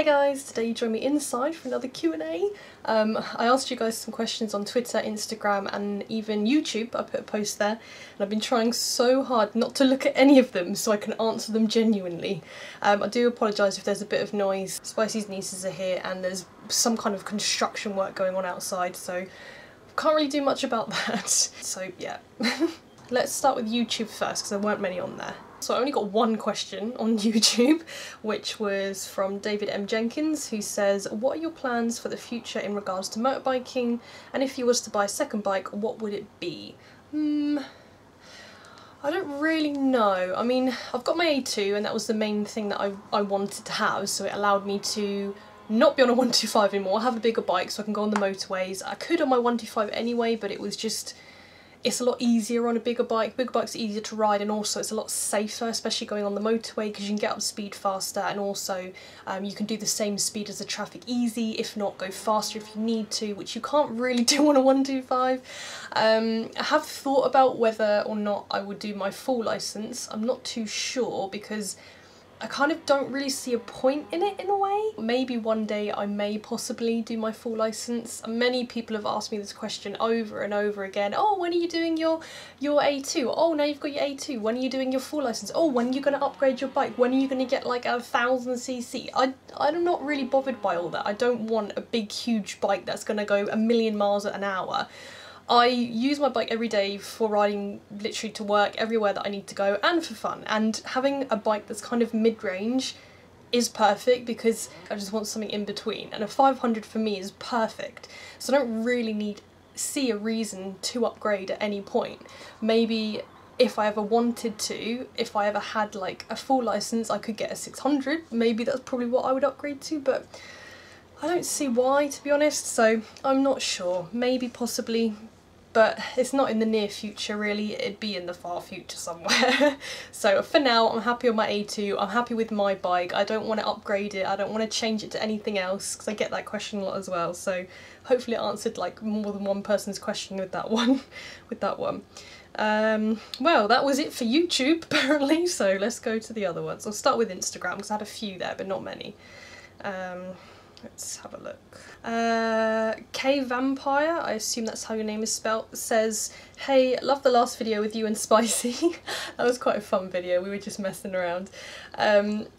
Hey guys, today you join me inside for another Q&A. I asked you guys some questions on Twitter, Instagram and even YouTube. I put a post there and I've been trying so hard not to look at any of them so I can answer them genuinely. I do apologise if there's a bit of noise. Spicy's nieces are here and there's some kind of construction work going on outside, so can't really do much about that. So yeah. Let's start with YouTube first because there weren't many on there. So I only got one question on YouTube, which was from David M. Jenkins, who says, what are your plans for the future in regards to motorbiking, and if you was to buy a second bike, what would it be? I don't really know. I mean, I've got my A2 and that was the main thing that I wanted to have, so it allowed me to not be on a 125 anymore, have a bigger bike so I can go on the motorways. I could on my 125 anyway, but it was just, it's a lot easier on a bigger bike. Bigger bikes are easier to ride and also it's a lot safer, especially going on the motorway, because you can get up to speed faster, and also you can do the same speed as the traffic easy, if not go faster if you need to, which you can't really do on a 125. I have thought about whether or not I would do my full licence. I'm not too sure because I kind of don't really see a point in it in a way. Maybe one day I may possibly do my full licence. Many people have asked me this question over and over again. Oh, when are you doing your A2? Oh, now you've got your A2. When are you doing your full licence? Oh, when are you going to upgrade your bike? When are you going to get like a 1000cc? I'm not really bothered by all that. I don't want a big huge bike that's going to go a million miles an hour. I use my bike every day for riding literally to work, everywhere that I need to go, and for fun. And having a bike that's kind of mid-range is perfect because I just want something in between. And a 500 for me is perfect. So I don't really see a reason to upgrade at any point. Maybe if I ever wanted to, if I ever had like a full licence, I could get a 600. Maybe that's probably what I would upgrade to, but I don't see why, to be honest. So I'm not sure. Maybe, possibly. But it's not in the near future really, it'd be in the far future somewhere. So for now, I'm happy on my A2, I'm happy with my bike, I don't want to upgrade it, I don't want to change it to anything else, because I get that question a lot as well, so hopefully it answered like more than one person's question with that one. Well, that was it for YouTube apparently, so let's go to the other ones. I'll start with Instagram because I had a few there, but not many. Let's have a look. K Vampire, I assume that's how your name is spelt, says, hey, love the last video with you and Spicy. That was quite a fun video, we were just messing around.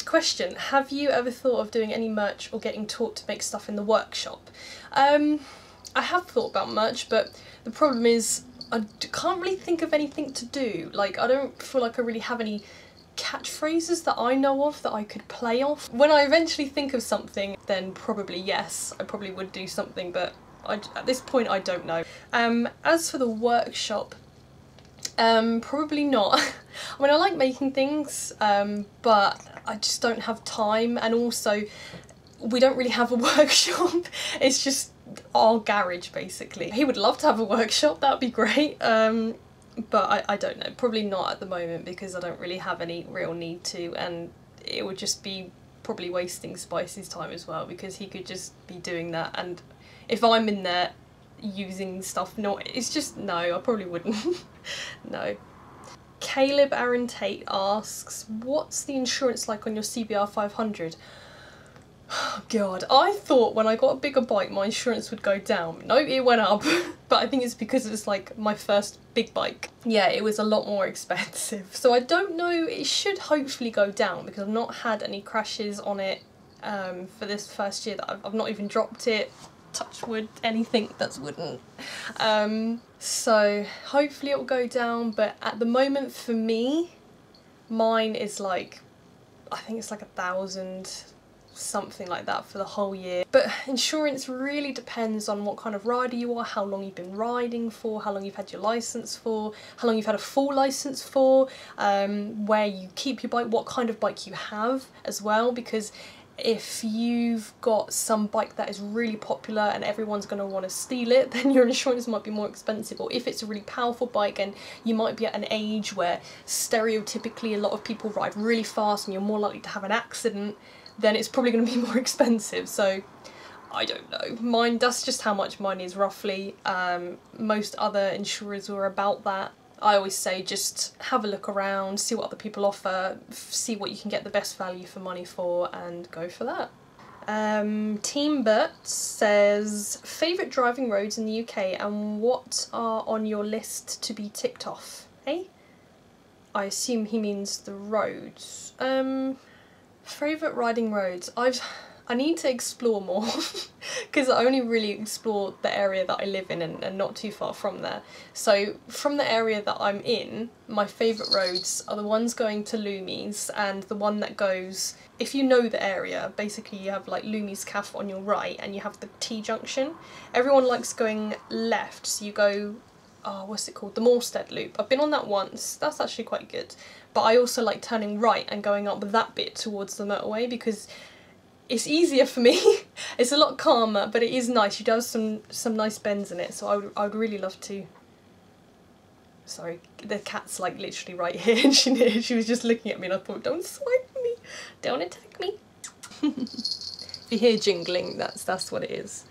Question, have you ever thought of doing any merch or getting taught to make stuff in the workshop? I have thought about merch, but the problem is I can't really think of anything to do. Like, I don't feel like I really have any catchphrases that I know of that I could play off. When I eventually think of something, then probably yes, I probably would do something, but at this point I don't know. As for the workshop, probably not. I mean, I like making things, but I just don't have time, and also we don't really have a workshop. It's just our garage basically. He would love to have a workshop, that would be great. But I don't know, probably not at the moment because I don't really have any real need to, and it would just be probably wasting Spicy's time as well because he could just be doing that, and if I'm in there using stuff, it's just, no, I probably wouldn't. No. Caleb Aaron Tate asks, what's the insurance like on your CBR 500? Oh god, I thought when I got a bigger bike my insurance would go down. No, it went up. But I think it's because it was like my first big bike. Yeah, it was a lot more expensive. So I don't know, it should hopefully go down because I've not had any crashes on it for this first year that I've not even dropped it. Touch wood, anything that's wooden. So hopefully it will go down, but at the moment for me, mine is like, I think it's like 1,000, something like that for the whole year. But insurance really depends on what kind of rider you are, how long you've been riding for, how long you've had your license for, how long you've had a full license for, where you keep your bike, what kind of bike you have as well, because if you've got some bike that is really popular and everyone's going to want to steal it, then your insurance might be more expensive. Or if it's a really powerful bike and you might be at an age where stereotypically a lot of people ride really fast and you're more likely to have an accident, then it's probably going to be more expensive. So I don't know. Mine, that's just how much mine is roughly. Most other insurers were about that. I always say just have a look around, see what other people offer, see what you can get the best value for money for, and go for that. Team Bert says, favourite driving roads in the UK and what are on your list to be ticked off? Hey? I assume he means the roads. Favourite riding roads. I need to explore more because I only really explore the area that I live in and not too far from there. So from the area that I'm in, my favourite roads are the ones going to Loomies and the one that goes, if you know the area, basically you have like Loomies Cafe on your right and you have the T-junction. Everyone likes going left, so you go, oh, what's it called? The Morstead Loop. I've been on that once, that's actually quite good. But I also like turning right and going up that bit towards the motorway because it's easier for me. It's a lot calmer, but it is nice. You do have some nice bends in it, so I would really love to. Sorry, the cat's like literally right here, and she was just looking at me, and I thought, don't swipe me, don't attack me. If you hear jingling, that's what it is.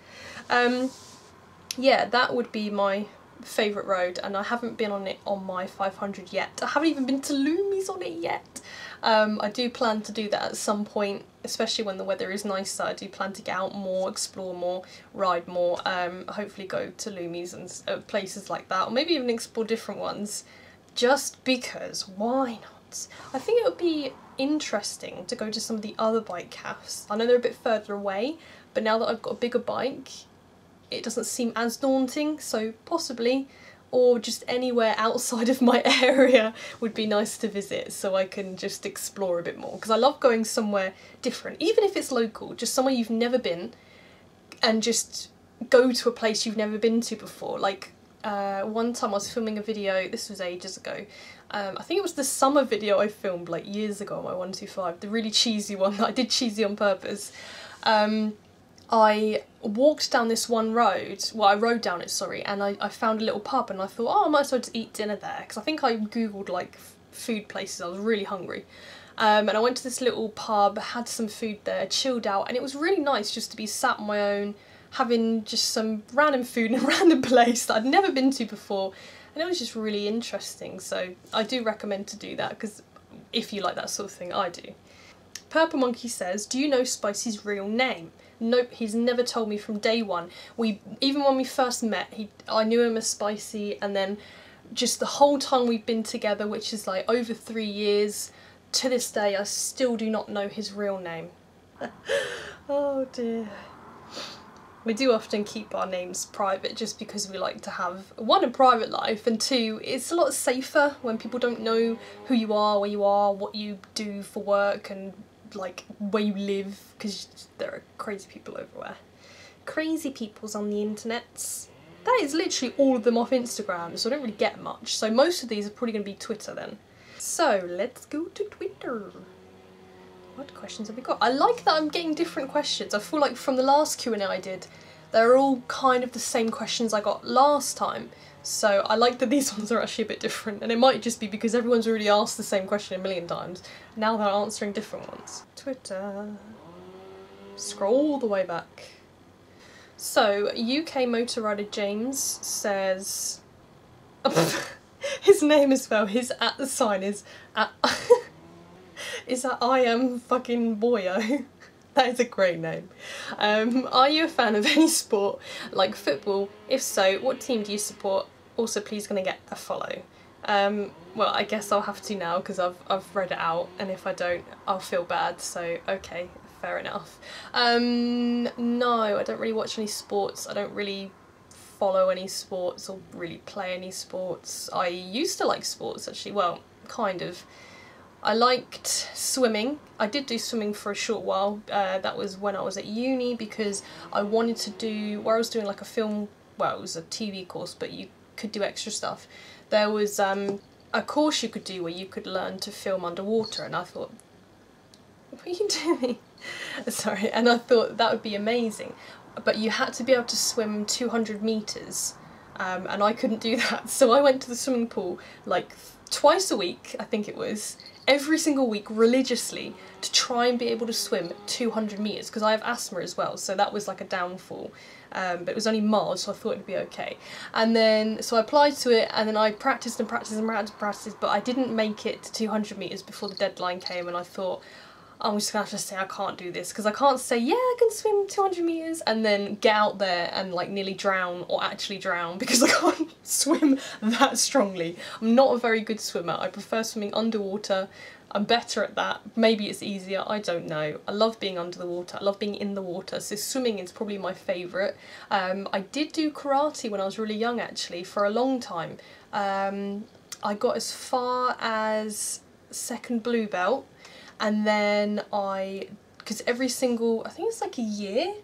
Yeah, that would be my favourite road, and I haven't been on it on my 500 yet. I haven't even been to Loomies on it yet. I do plan to do that at some point, especially when the weather is nicer. I do plan to get out more, explore more, ride more, hopefully go to Loomies and places like that, or maybe even explore different ones, just because, why not? I think it would be interesting to go to some of the other bike cafes. I know they're a bit further away, but now that I've got a bigger bike, it doesn't seem as daunting, so possibly, or just anywhere outside of my area would be nice to visit so I can just explore a bit more, because I love going somewhere different, even if it's local, just somewhere you've never been, and just go to a place you've never been to before. Like one time I was filming a video, this was ages ago, I think it was the summer video I filmed like years ago on my 125, the really cheesy one that I did cheesy on purpose. I walked down this one road, well I rode down it, sorry, and I found a little pub and I thought, oh, I might as well just eat dinner there, because I think I googled like food places, I was really hungry. And I went to this little pub, had some food there, chilled out, and it was really nice just to be sat on my own, having just some random food in a random place that I'd never been to before, and it was just really interesting. So I do recommend to do that, because if you like that sort of thing, I do. Purple Monkey says, do you know Spicy's real name? Nope, he's never told me from day one. Even when we first met, I knew him as Spicy, and then just the whole time we've been together, which is like over 3 years, to this day I still do not know his real name. Oh dear. We do often keep our names private just because we like to have, one, a private life, and two, it's a lot safer when people don't know who you are, where you are, what you do for work, and like where you live, because there are crazy people everywhere. Crazy peoples on the internets. That is literally all of them off Instagram, so I don't really get much. So most of these are probably going to be Twitter then. So let's go to Twitter. What questions have we got? I like that I'm getting different questions. I feel like from the last Q&A I did, they're all kind of the same questions I got last time. So I like that these ones are actually a bit different, and it might just be because everyone's already asked the same question a million times. Now they're answering different ones. Twitter. Scroll all the way back. So, UK motor rider James says... his name as well, his at the sign is at... is that I am fucking boyo. That is a great name. Are you a fan of any sport, like football? If so, what team do you support? Also, please gonna get a follow. Well, I guess I'll have to now because I've read it out, and if I don't, I'll feel bad, so okay, fair enough. No, I don't really watch any sports. I don't really follow any sports or really play any sports. I used to like sports, actually, well, kind of. I liked swimming. I did do swimming for a short while. That was when I was at uni, because I wanted to do, where I was doing like a film, well, it was a TV course, but you could do extra stuff. There was a course you could do where you could learn to film underwater, and I thought, what are you doing? Sorry, and I thought that would be amazing. But you had to be able to swim 200 metres, and I couldn't do that. So I went to the swimming pool like twice a week, I think it was, every single week religiously, to try and be able to swim 200 metres, because I have asthma as well, so that was like a downfall. But it was only mild, so I thought it'd be okay. And then, so I applied to it, and then I practised and practised and practised, but I didn't make it to 200 metres before the deadline came, and I thought, I'm just gonna have to say I can't do this, because I can't say, yeah, I can swim 200 metres and then get out there and like nearly drown or actually drown, because I can't swim that strongly. I'm not a very good swimmer. I prefer swimming underwater. I'm better at that. Maybe it's easier, I don't know. I love being under the water, I love being in the water, so swimming is probably my favourite. I did do karate when I was really young actually, for a long time. I got as far as second blue belt, and then because every single, I think it's like a year,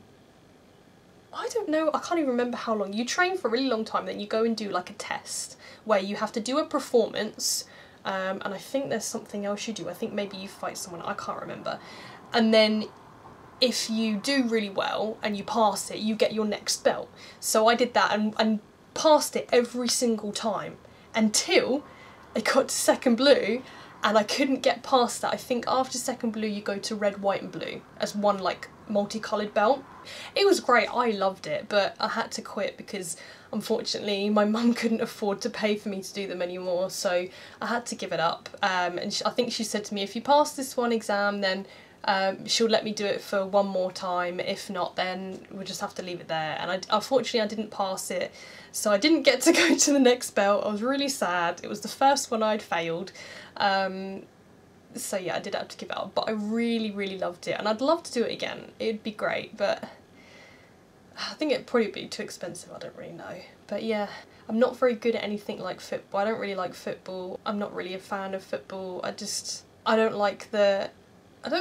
I don't know, I can't even remember how long. You train for a really long time, then you go and do like a test where you have to do a performance, and I think there's something else you do. I think maybe you fight someone, I can't remember. And then if you do really well and you pass it, you get your next belt. So I did that and passed it every single time until I got to second blue, and I couldn't get past that. I think after second blue you go to red, white and blue as one like multicoloured belt. It was great, I loved it, but I had to quit because unfortunately my mum couldn't afford to pay for me to do them anymore, so I had to give it up. And I think she said to me, if you pass this one exam then she'll let me do it for one more time, if not then we'll just have to leave it there. And unfortunately I didn't pass it, so I didn't get to go to the next belt. I was really sad. It was the first one I'd failed, so yeah, I did have to give it up, but I really, really loved it, and I'd love to do it again. It'd be great, but I think it'd probably be too expensive, I don't really know. But yeah, I'm not very good at anything like football. I don't really like football. I'm not really a fan of football. I don't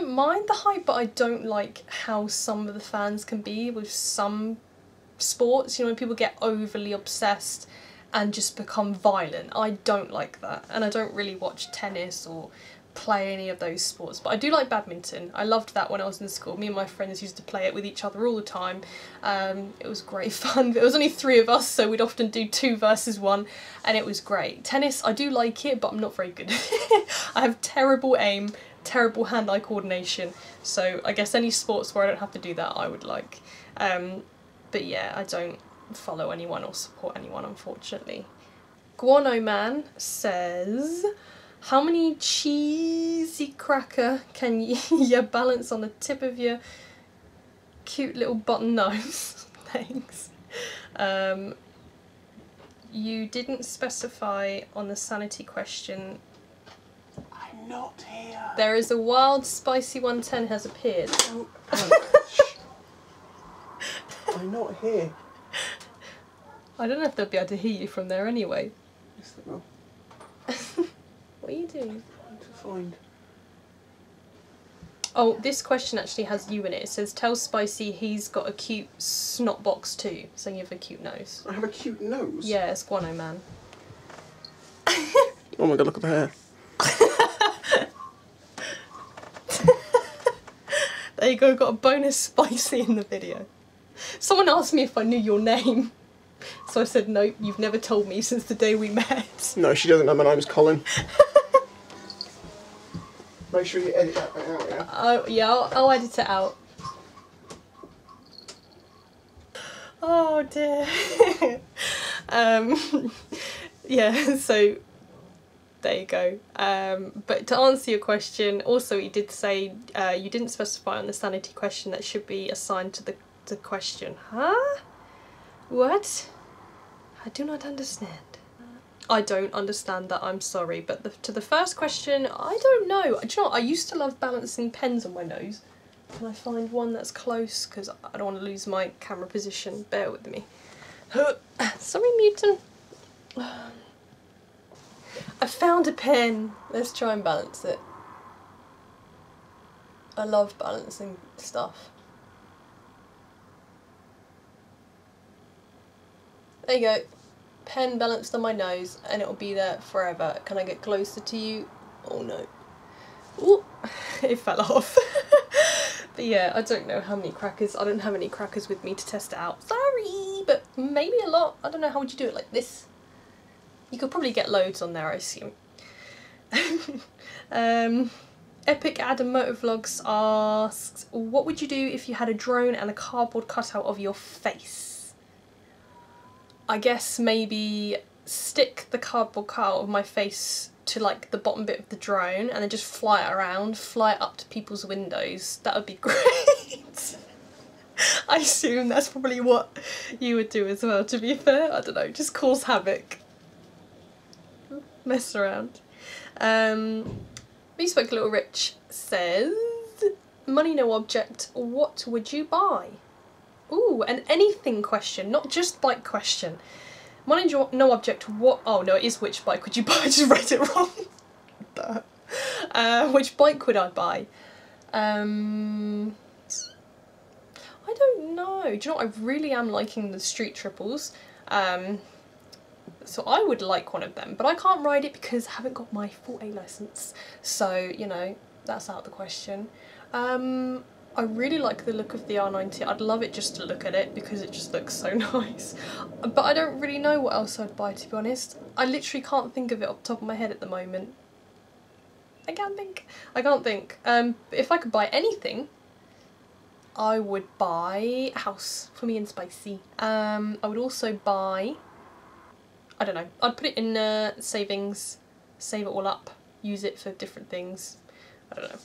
mind the hype, but I don't like how some of the fans can be with some sports, you know, when people get overly obsessed and just become violent. I don't like that, and I don't really watch tennis or play any of those sports, but I do like badminton. I loved that when I was in school. Me and my friends used to play it with each other all the time. It was great fun. There was only 3 of us, so we'd often do 2 versus 1, and it was great. Tennis, I do like it, but I'm not very good. I have terrible aim, terrible hand-eye coordination, so I guess any sports where I don't have to do that I would like. But yeah, I don't follow anyone or support anyone, unfortunately. Guano Man says, how many cheesy cracker can you balance on the tip of your cute little button nose? Thanks. You didn't specify on the sanity question. I'm not here. There is a wild spicy 110 has appeared. Oh, I'm not here. I don't know if they'll be able to hear you from there anyway. Yes, they will. What are you doing? I'm trying to find. Oh, this question actually has you in it. It says, tell Spicy he's got a cute snot box too, so you have a cute nose. I have a cute nose? Yeah, it's Guano Man. Oh my god, look at the hair. There you go, got a bonus Spicy in the video. Someone asked me if I knew your name, so I said, nope, you've never told me since the day we met. No, she doesn't know my name's Colin. Make sure you edit that out, yeah? Oh, yeah, I'll edit it out. Oh dear. Yeah, so there you go. But to answer your question, also you did say you didn't specify on the sanity question that should be assigned to the question. Huh? What? I do not understand. I don't understand that, I'm sorry, but to the first question, I don't know. Do you know what? I used to love balancing pens on my nose. Can I find one that's close? Because I don't want to lose my camera position. Bear with me. Sorry, mutant. I found a pen. Let's try and balance it. I love balancing stuff. There you go. Pen balanced on my nose and it'll be there forever. Can I get closer to you? Oh no. Ooh, it fell off. But yeah, I don't know how many crackers. I don't have any crackers with me to test it out. Sorry, but maybe a lot. I don't know, how would you do it, like this? You could probably get loads on there, I assume. Epic Adam Motovlogs asks, what would you do if you had a drone and a cardboard cutout of your face? I guess maybe stick the cardboard cutout of my face to like the bottom bit of the drone and then just fly it around, fly it up to people's windows. That would be great. I assume that's probably what you would do as well, to be fair. I don't know, just cause havoc. Mess around. Bespoke Little Rich says, money no object, what would you buy? Ooh, an anything question, not just bike question. Money no object, what, oh no, it is which bike would you buy, I just read it wrong. Which bike would I buy? I don't know. Do you know what? I really am liking the street triples. So I would like one of them, but I can't ride it because I haven't got my full A licence. So, you know, that's out of the question. I really like the look of the R90. I'd love it just to look at it because it just looks so nice. But I don't really know what else I'd buy, to be honest. I literally can't think of it off the top of my head at the moment. I can't think. If I could buy anything, I would buy a house for me and Spicy. I would also buy, I don't know, I'd put it in savings, save it all up, use it for different things. I don't know.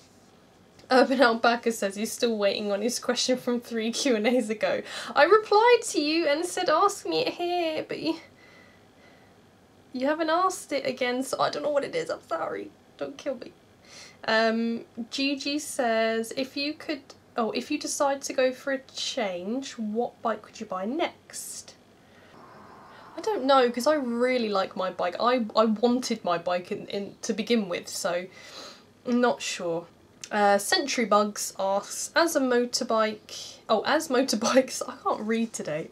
Urban Alpaca says he's still waiting on his question from 3 Q&As ago. I replied to you and said ask me it here, but you haven't asked it again, so I don't know what it is. I'm sorry. Don't kill me. Gigi says if you decide to go for a change, what bike would you buy next? I don't know, because I really like my bike. I wanted my bike to begin with, so I'm not sure. Century Bugs asks, as motorbikes, I can't read today.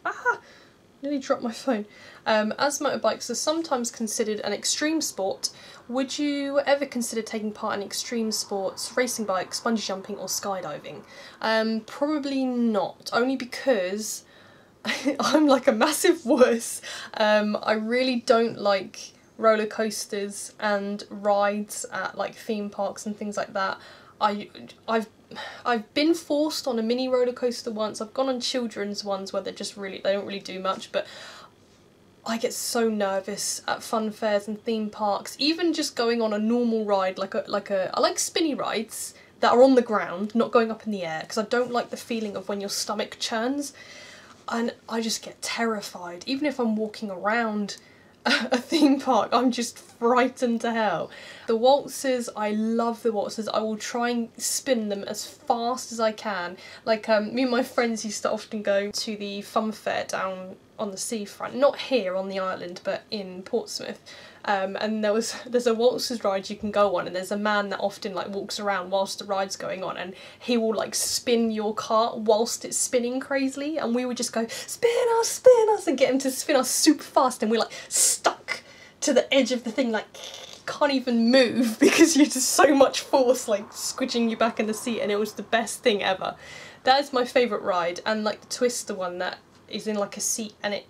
Nearly dropped my phone. As motorbikes are sometimes considered an extreme sport, would you ever consider taking part in extreme sports, racing bikes, bungee jumping or skydiving? Probably not, only because I'm like a massive wuss. I really don't like roller coasters and rides at like theme parks and things like that. I've been forced on a mini roller coaster once. I've gone on children's ones where they don't really do much, but I get so nervous at fun fairs and theme parks. Even just going on a normal ride, I like spinny rides that are on the ground, not going up in the air, because I don't like the feeling of when your stomach churns, and I just get terrified. Even if I'm walking around a theme park, I'm just frightened to hell. The waltzers, I love the waltzers. I will try and spin them as fast as I can. Like me and my friends used to often go to the fun fair down on the seafront, not here on the island but in Portsmouth, and there's a waltzers ride you can go on, and there's a man that often like walks around whilst the ride's going on, and he will like spin your cart whilst it's spinning crazily, and we would just go spin us and get him to spin us super fast, and we're like stuck to the edge of the thing, like can't even move because you're just so much force like squidging you back in the seat, and it was the best thing ever. That is my favourite ride. And like the Twister one that is in like a seat and it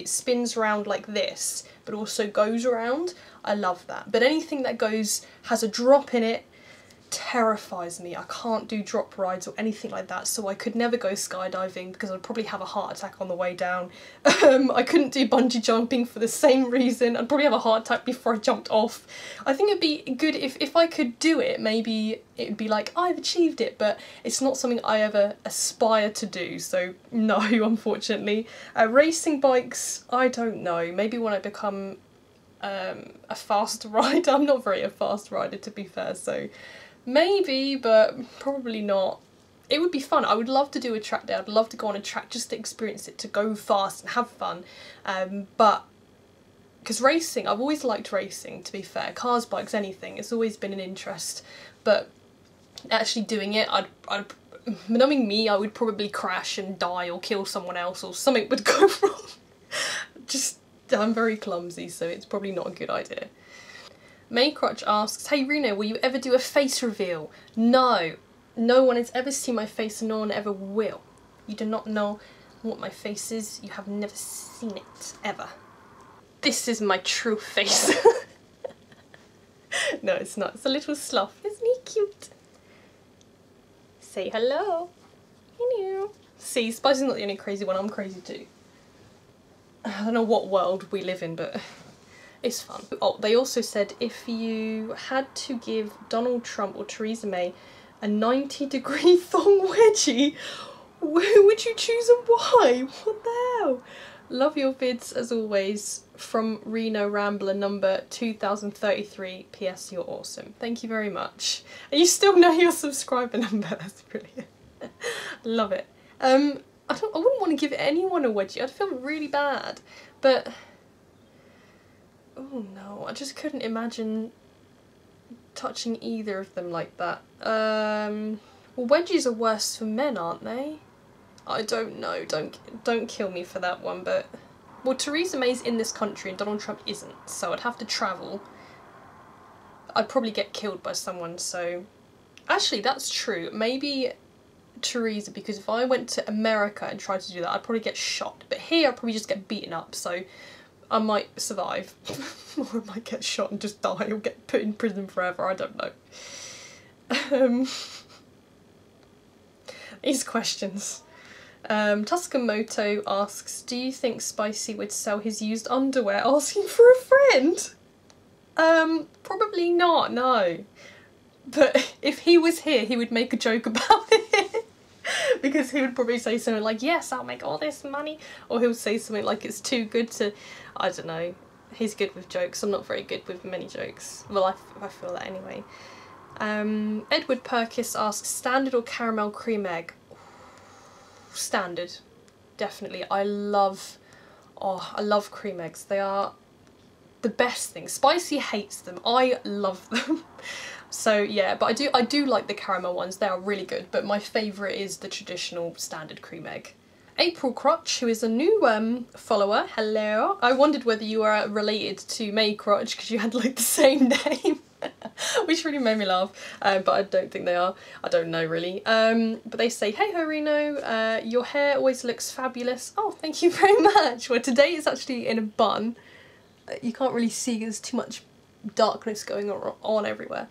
spins around like this but also goes around, I love that. But anything that has a drop in it terrifies me. I can't do drop rides or anything like that, so I could never go skydiving because I'd probably have a heart attack on the way down. I couldn't do bungee jumping for the same reason. I'd probably have a heart attack before I jumped off. I think it'd be good if I could do it, maybe it'd be like I've achieved it, but it's not something I ever aspire to do, so no, unfortunately. Racing bikes, I don't know, maybe when I become a fast rider. I'm not very a fast rider, to be fair, so maybe, but probably not. It would be fun. I would love to do a track day. I'd love to go on a track just to experience it, to go fast and have fun. But because racing, I've always liked racing, to be fair. Cars, bikes, anything. It's always been an interest. But actually doing it, knowing me, I would probably crash and die or kill someone else, or something would go wrong. I'm very clumsy, so it's probably not a good idea. Maycrotch asks, hey Reeno, will you ever do a face reveal? No. No one has ever seen my face and no one ever will. You do not know what my face is. You have never seen it, ever. This is my true face. No, it's not. It's a little sloth. Isn't he cute? Say hello. Hello. See, Spicy's not the only crazy one. I'm crazy too. I don't know what world we live in, but It's fun. Oh, they also said if you had to give Donald Trump or Theresa May a 90-degree thong wedgie, who would you choose and why? What the hell? Love your vids as always, from Reeno Rambler number 2033. PS, you're awesome. Thank you very much. And you still know your subscriber number. That's brilliant. Love it. I wouldn't want to give anyone a wedgie. I'd feel really bad. But oh no, I just couldn't imagine touching either of them like that. Well, wedgies are worse for men, aren't they? I don't know, don't kill me for that one, but... Well, Theresa May's in this country and Donald Trump isn't, so I'd have to travel. I'd probably get killed by someone, so... Actually, that's true. Maybe Theresa, because if I went to America and tried to do that, I'd probably get shot. But here, I'd probably just get beaten up, so I might survive. Or I might get shot and just die or get put in prison forever, I don't know. These questions. Tuscamoto asks, do you think Spicy would sell his used underwear asking for a friend? Probably not, no. But if he was here, he would make a joke about it. Because he would probably say something like, yes, I'll make all this money. Or he'll say something like, it's too good to... I don't know. He's good with jokes. I'm not very good with many jokes. Well, I feel that anyway. Edward Perkis asks, standard or caramel cream egg? Standard. Definitely. I love cream eggs. They are the best thing. Spicy hates them. I love them. So yeah, but I do like the caramel ones. They are really good, but my favourite is the traditional standard cream egg. April Crotch, who is a new follower, hello. I wondered whether you were related to May Crotch because you had like the same name, which really made me laugh, but I don't think they are. I don't know really. But they say, hey ho Reeno, your hair always looks fabulous. Oh, thank you very much. Well, today it's actually in a bun. You can't really see, there's too much darkness going on everywhere.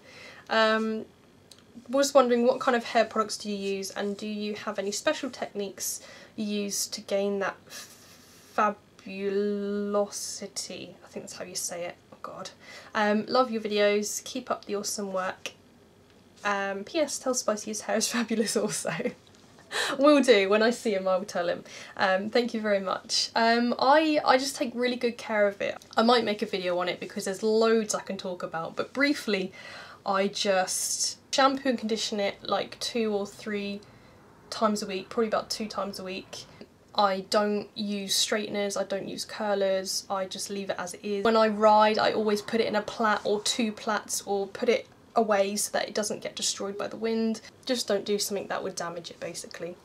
Was wondering what kind of hair products do you use, and do you have any special techniques you use to gain that fabulosity? I think that's how you say it. Oh god. Love your videos, keep up the awesome work. PS, tell Spicy his hair is fabulous also. Will do, when I see him I will tell him. Thank you very much. I just take really good care of it. I might make a video on it because there's loads I can talk about, but briefly I just shampoo and condition it like 2 or 3 times a week, probably about 2 times a week. I don't use straighteners, I don't use curlers, I just leave it as it is. When I ride I always put it in a plait or 2 plaits, or put it away so that it doesn't get destroyed by the wind. Just don't do something that would damage it basically.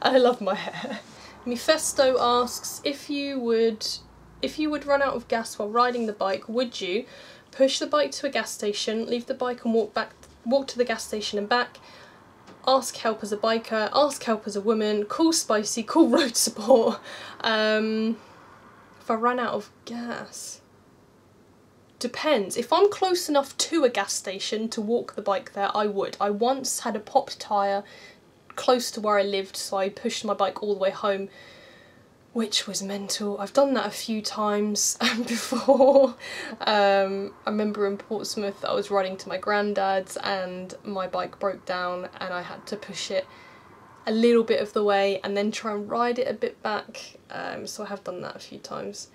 I love my hair. Mephisto asks, if you would run out of gas while riding the bike, would you push the bike to a gas station, leave the bike and walk to the gas station and back, ask help as a biker, ask help as a woman, call Spicy, call road support? If I ran out of gas, depends. If I'm close enough to a gas station to walk the bike there, I would. I once had a popped tyre close to where I lived, so I pushed my bike all the way home, which was mental. I've done that a few times before. I remember in Portsmouth I was riding to my granddad's and my bike broke down and I had to push it a little bit of the way and then try and ride it a bit back, so I have done that a few times.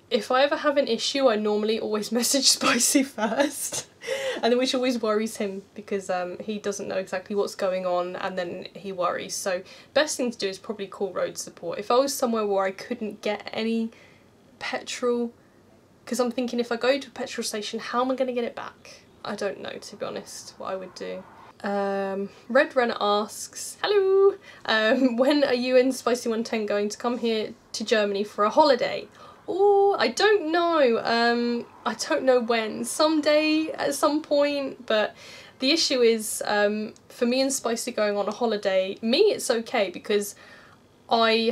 If I ever have an issue I normally always message Spicy first, and which always worries him because he doesn't know exactly what's going on and then he worries. So best thing to do is probably call road support. If I was somewhere where I couldn't get any petrol, because I'm thinking if I go to a petrol station how am I going to get it back? I don't know, to be honest, what I would do. Red Renner asks, hello, when are you and Spicy 110 going to come here to Germany for a holiday? Oh, I don't know. I don't know when. Someday, at some point, but the issue is, for me and Spicy going on a holiday, it's okay because I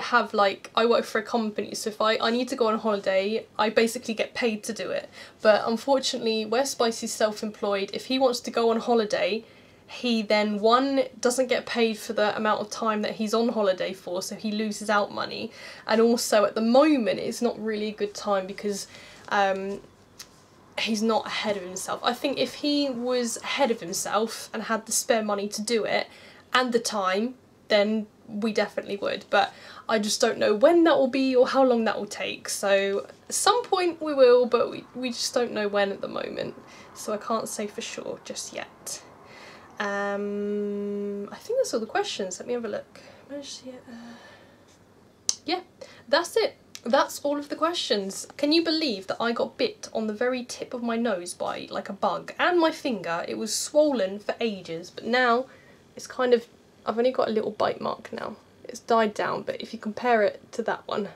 work for a company, so if I need to go on a holiday, I basically get paid to do it. But unfortunately, where Spicy's self-employed, if he wants to go on holiday, he then, one, doesn't get paid for the amount of time that he's on holiday for, so he loses out money, and also at the moment it's not really a good time because he's not ahead of himself. I think if he was ahead of himself and had the spare money to do it and the time, then we definitely would, but I just don't know when that will be or how long that will take. So at some point we will, but we just don't know when at the moment, so I can't say for sure just yet. I think that's all the questions. Let me have a look. Yeah, that's it. That's all of the questions. Can you believe that I got bit on the very tip of my nose by like a bug, and my finger? It was swollen for ages, but now it's kind of, I've only got a little bite mark now. It's died down, but if you compare it to that one,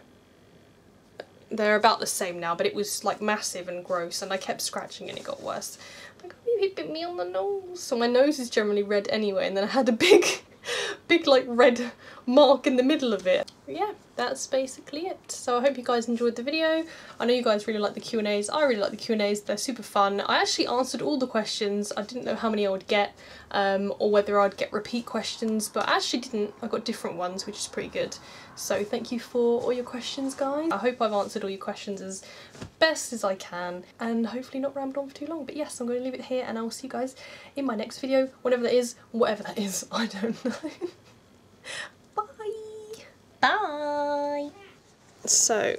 they're about the same now, but it was like massive and gross, and I kept scratching and it got worse. Like, oh, he bit me on the nose. So my nose is generally red anyway, and then I had a big like red mark in the middle of it. But yeah, that's basically it. So I hope you guys enjoyed the video. I know you guys really like the Q&As. I really like the Q&As. They're super fun. I actually answered all the questions. I didn't know how many I would get, or whether I'd get repeat questions, but I actually didn't. I got different ones, which is pretty good. So thank you for all your questions, guys. I hope I've answered all your questions as best as I can, and hopefully not rambled on for too long. But yes, I'm going to leave it here, and I will see you guys in my next video, whenever that is, whatever that is, I don't know. Bye! Bye! So,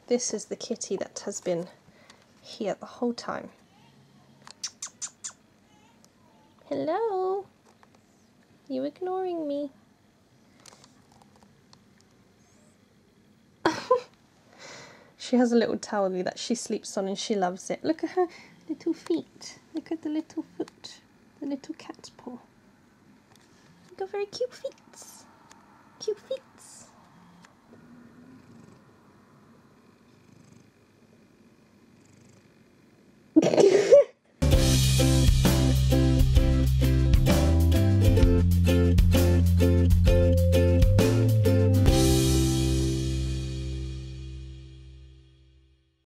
this is the kitty that has been here the whole time. Hello? You ignoring me? She has a little towelly that she sleeps on and she loves it. Look at her little feet. Look at the little foot. The little cat's paw. Look at very cute feet. Cute feet.